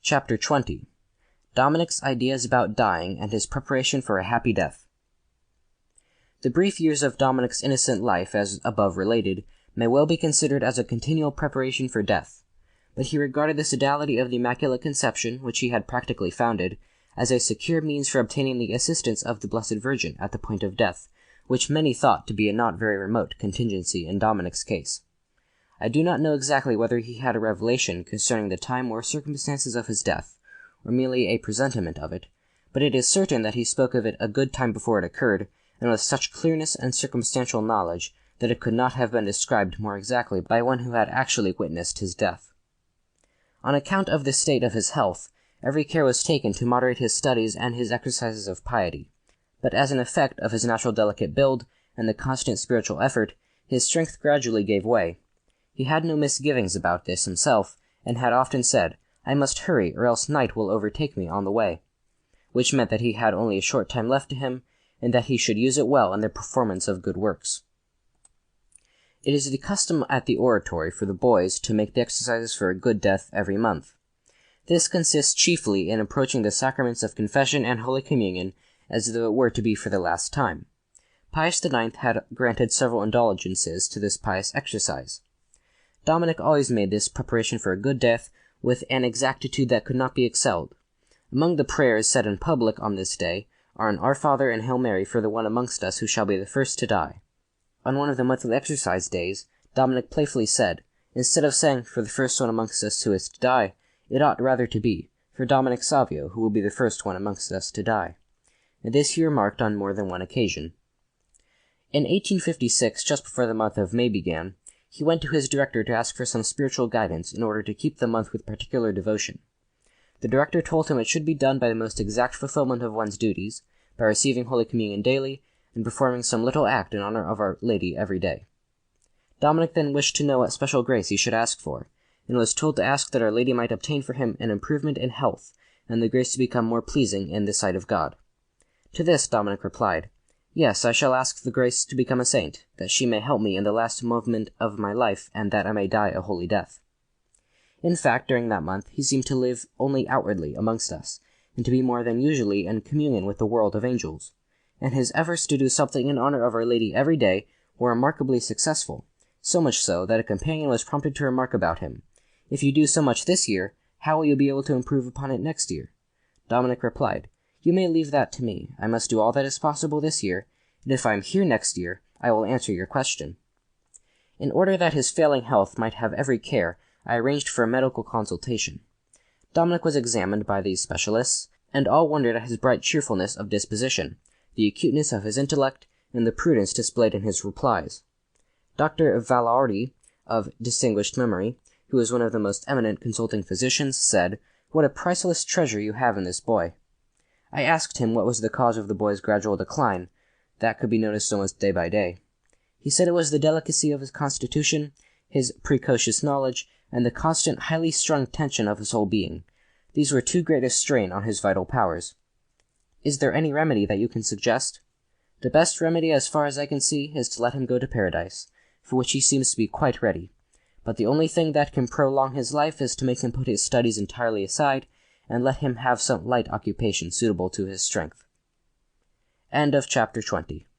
Chapter 20. Dominic's Ideas about Dying and His Preparation for a Happy Death. The brief years of Dominic's innocent life, as above related, may well be considered as a continual preparation for death, but he regarded the sodality of the Immaculate Conception, which he had practically founded, as a secure means for obtaining the assistance of the Blessed Virgin at the point of death, which many thought to be a not very remote contingency in Dominic's case. I do not know exactly whether he had a revelation concerning the time or circumstances of his death, or merely a presentiment of it, but it is certain that he spoke of it a good time before it occurred, and with such clearness and circumstantial knowledge that it could not have been described more exactly by one who had actually witnessed his death. On account of the state of his health, every care was taken to moderate his studies and his exercises of piety, but as an effect of his natural delicate build and the constant spiritual effort, his strength gradually gave way. He had no misgivings about this himself, and had often said, "I must hurry, or else night will overtake me on the way," which meant that he had only a short time left to him, and that he should use it well in the performance of good works. It is the custom at the oratory for the boys to make the exercises for a good death every month. This consists chiefly in approaching the sacraments of confession and Holy Communion as though it were to be for the last time. Pius IX had granted several indulgences to this pious exercise. Dominic always made this preparation for a good death with an exactitude that could not be excelled. Among the prayers said in public on this day are an Our Father and Hail Mary for the one amongst us who shall be the first to die. On one of the monthly exercise days, Dominic playfully said, instead of saying for the first one amongst us who is to die, it ought rather to be for Dominic Savio, who will be the first one amongst us to die. And this he remarked on more than one occasion. In 1856, just before the month of May began, he went to his director to ask for some spiritual guidance in order to keep the month with particular devotion. The director told him it should be done by the most exact fulfillment of one's duties, by receiving Holy Communion daily, and performing some little act in honor of Our Lady every day. Dominic then wished to know what special grace he should ask for, and was told to ask that Our Lady might obtain for him an improvement in health, and the grace to become more pleasing in the sight of God. To this Dominic replied, "Yes, I shall ask the grace to become a saint, that she may help me in the last moment of my life, and that I may die a holy death." In fact, during that month, he seemed to live only outwardly amongst us, and to be more than usually in communion with the world of angels, and his efforts to do something in honor of Our Lady every day were remarkably successful, so much so that a companion was prompted to remark about him, "If you do so much this year, how will you be able to improve upon it next year?" Dominic replied, "You may leave that to me. I must do all that is possible this year, and if I am here next year, I will answer your question." In order that his failing health might have every care, I arranged for a medical consultation. Dominic was examined by these specialists, and all wondered at his bright cheerfulness of disposition, the acuteness of his intellect, and the prudence displayed in his replies. Dr. Vallardi, of distinguished memory, who is one of the most eminent consulting physicians, said, "What a priceless treasure you have in this boy." I asked him what was the cause of the boy's gradual decline, that could be noticed almost day by day. He said it was the delicacy of his constitution, his precocious knowledge, and the constant, highly strung tension of his whole being. These were too great a strain on his vital powers. "Is there any remedy that you can suggest?" "The best remedy, as far as I can see, is to let him go to paradise, for which he seems to be quite ready. But the only thing that can prolong his life is to make him put his studies entirely aside, and let him have some light occupation suitable to his strength." End of chapter 20.